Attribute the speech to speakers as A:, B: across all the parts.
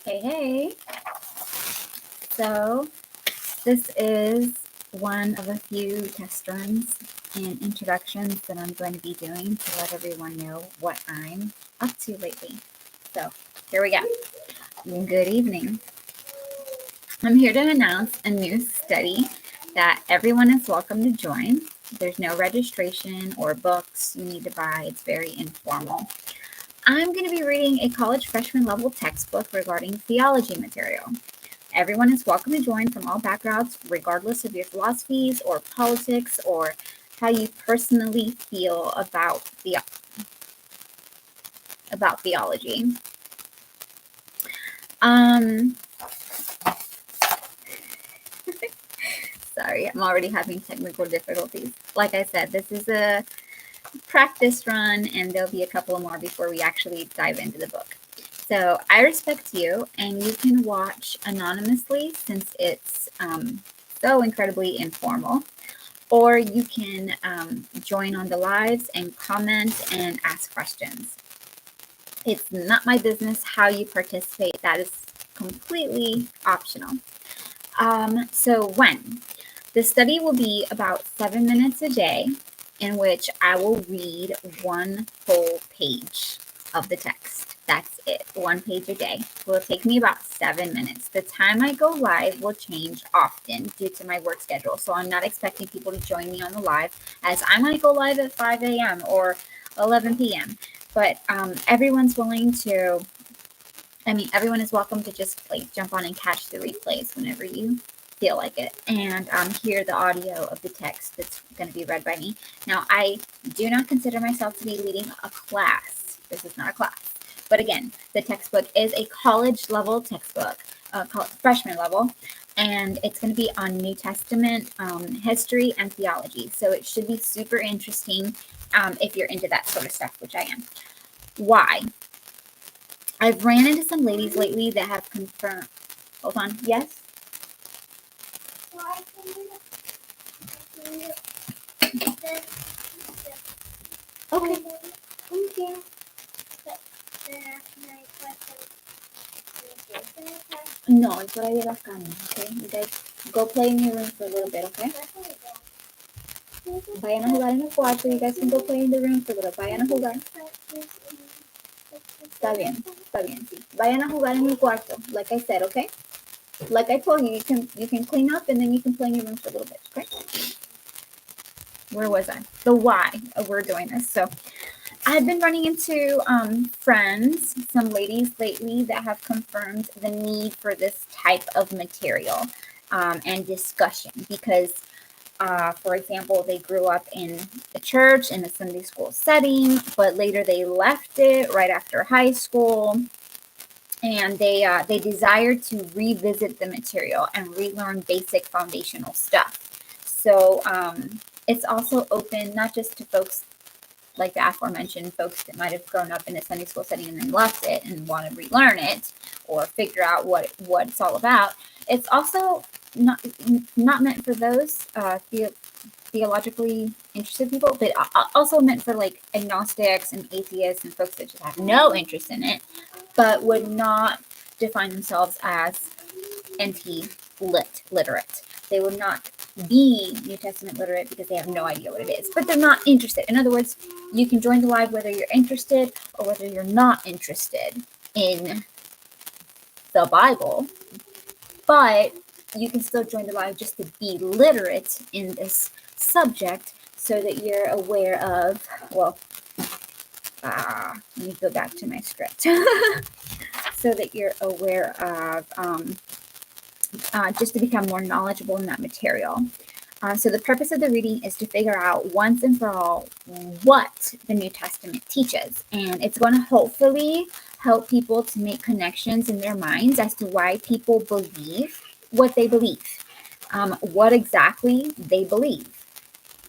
A: Hey, hey. So this is one of a few test runs and introductions that I'm going to be doing to let everyone know what I'm up to lately. So here we go. Good evening. I'm here to announce a new study that everyone is welcome to join. There's no registration or books you need to buy. It's very informal. I'm going to be reading a college freshman level textbook regarding theology material. Everyone is welcome to join from all backgrounds, regardless of your philosophies or politics or how you personally feel about theology. Sorry, I'm already having technical difficulties. Like I said, this is a practice run, and there'll be a couple more before we actually dive into the book. So I respect you, and you can watch anonymously since it's so incredibly informal, or you can join on the lives and comment and ask questions. It's not my business how you participate. That is completely optional. So when? The study will be about 7 minutes a day, in which I will read one full page of the text. That's it, 1 page a day. It will take me about 7 minutes. The time I go live will change often due to my work schedule. So I'm not expecting people to join me on the live, as I might go live at 5 a.m. or 11 p.m. But everyone's willing to, everyone is welcome to just jump on and catch the replays whenever you feel like it, and hear the audio of the text that's going to be read by me. Now, I do not consider myself to be leading a class. This is not a class. But again, the textbook is a college level textbook, freshman level, and it's going to be on New Testament history and theology. So it should be super interesting if you're into that sort of stuff, which I am. Why? I've ran into some ladies lately that have confirmed. Hold on. Yes? Okay. Thank you. No, es hora de ir a las camas, okay? You guys go play in your room for a little bit, okay? Vayan a jugar en el cuarto. You guys can go play in the room for a little. Vayan a jugar. Está bien, sí. Vayan a jugar en el cuarto, like I said, okay? Like I told you, you can clean up and then you can play in your room for a little bit, okay? Where was I? The why of we're doing this. So I've been running into friends, some ladies lately that have confirmed the need for this type of material and discussion because, for example, they grew up in the church in a Sunday school setting, but later they left it right after high school. And they desire to revisit the material and relearn basic foundational stuff. So it's also open not just to folks like the aforementioned folks that might have grown up in a Sunday school setting and then left it and want to relearn it or figure out what it's all about. It's also not meant for those theologically interested people, but also meant for like agnostics and atheists and folks that just have no interest in it, but would not define themselves as literate. They would not be New Testament literate because they have no idea what it is, but they're not interested. In other words, you can join the live whether you're interested or whether you're not interested in the Bible, but you can still join the live just to be literate in this subject so that you're aware of, let me go back to my script, so that you're aware of just to become more knowledgeable in that material. So the purpose of the reading is to figure out once and for all what the New Testament teaches. And it's going to hopefully help people to make connections in their minds as to why people believe what they believe, what exactly they believe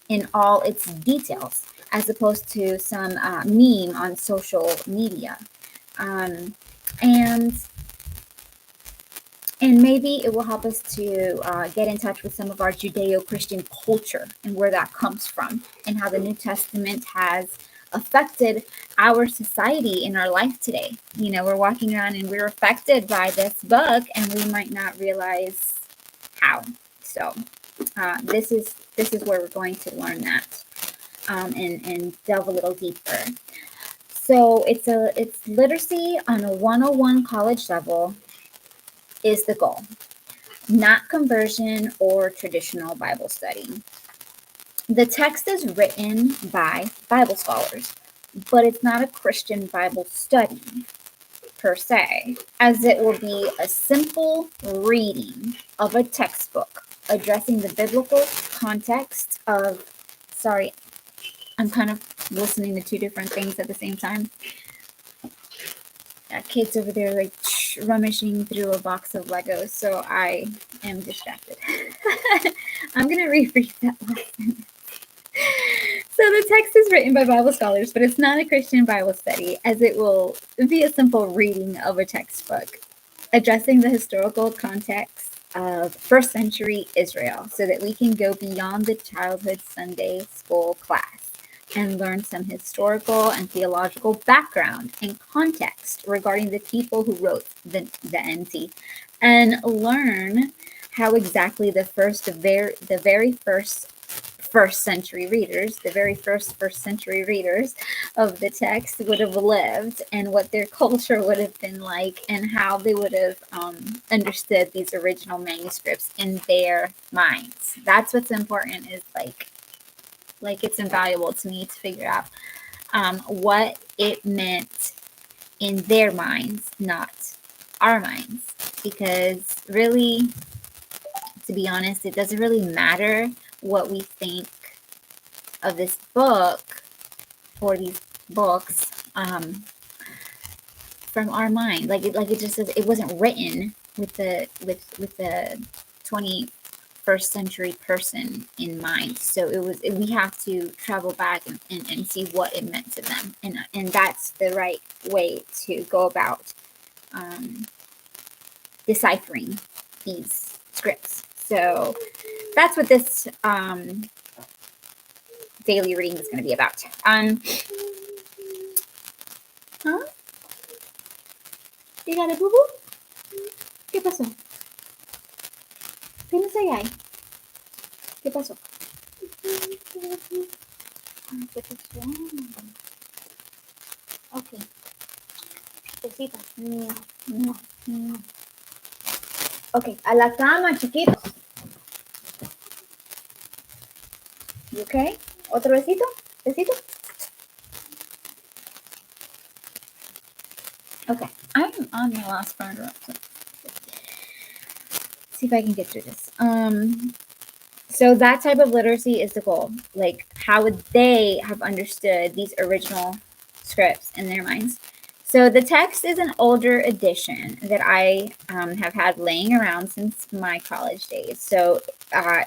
A: in all its details, as opposed to some meme on social media. And maybe it will help us to get in touch with some of our Judeo-Christian culture and where that comes from and how the New Testament has affected our society in our life today. You know, we're walking around and we're affected by this book, and we might not realize how. So this is where we're going to learn that and delve a little deeper. So it's literacy on a 101 college level is the goal, not conversion or traditional Bible study. The text is written by Bible scholars, but it's not a Christian Bible study per se, as it will be a simple reading of a textbook addressing the biblical context of, sorry, I'm kind of listening to two different things at the same time. Kids over there like rummaging through a box of Legos, so I am distracted. I'm going to reread that lesson. So the text is written by Bible scholars, but it's not a Christian Bible study, as it will be a simple reading of a textbook addressing the historical context of first century Israel, so that we can go beyond the childhood Sunday school class and learn some historical and theological background and context regarding the people who wrote the NT, and learn how exactly the very first first century readers of the text would have lived, and what their culture would have been like, and how they would have understood these original manuscripts in their minds. That's what's important, is like it's invaluable to me to figure out what it meant in their minds, not our minds. Because really, to be honest, it doesn't really matter what we think of this book or these books from our mind. Like it just says it wasn't written with the 21st century person in mind. So we have to travel back and see what it meant to them, and that's the right way to go about deciphering these scripts. So that's what this daily reading is going to be about. Dígale, Bubu. ¿Qué pasó? ¿Qué no sé ahí? ¿Qué pasó? ¿Qué pasó? Ok. Besita. Ok, a la cama, chiquitos. You okay? ¿Otro besito? ¿Besito? Okay, I'm on my last round. See if I can get through this. So that type of literacy is the goal. Like, how would they have understood these original scripts in their minds? So the text is an older edition that I have had laying around since my college days. So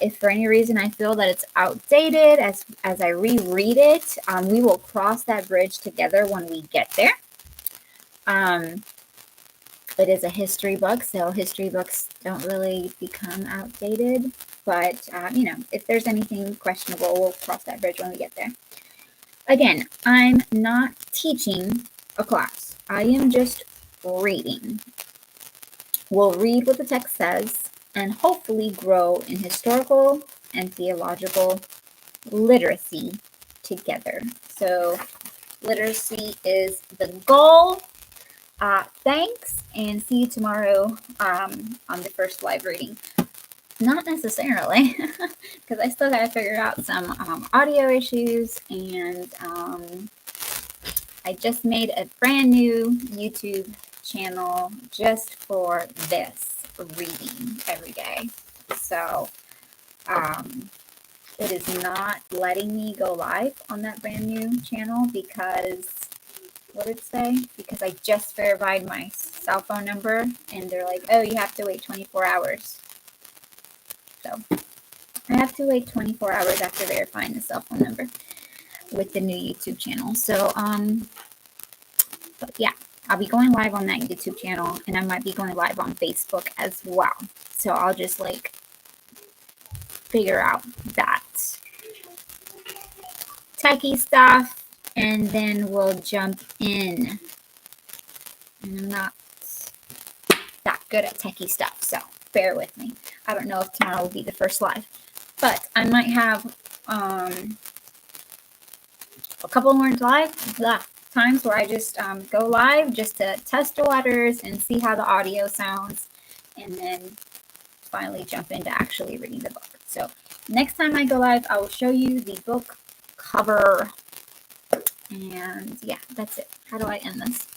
A: if for any reason I feel that it's outdated as I reread it, we will cross that bridge together when we get there. It is a history book, so history books don't really become outdated. But, you know, if there's anything questionable, we'll cross that bridge when we get there. Again, I'm not teaching a class. I am just reading. We'll read what the text says and hopefully grow in historical and theological literacy together. So literacy is the goal. Thanks, and see you tomorrow on the first live reading. Not necessarily, because I still got to figure out some audio issues, and I just made a brand new YouTube channel just for this reading every day. So it is not letting me go live on that brand new channel because, what did it say? Because I just verified my cell phone number, and they're like, oh, you have to wait 24 hours. So I have to wait 24 hours after verifying the cell phone number with the new YouTube channel. So, but yeah, I'll be going live on that YouTube channel, and I might be going live on Facebook as well. So I'll just like figure out that techie stuff, and then we'll jump in. And I'm not that good at techie stuff, so bear with me. I don't know if tomorrow will be the first live, but I might have a couple more times where I just go live just to test the waters and see how the audio sounds, and then finally jump into actually reading the book. So next time I go live, I will show you the book cover. And yeah, that's it. How do I end this?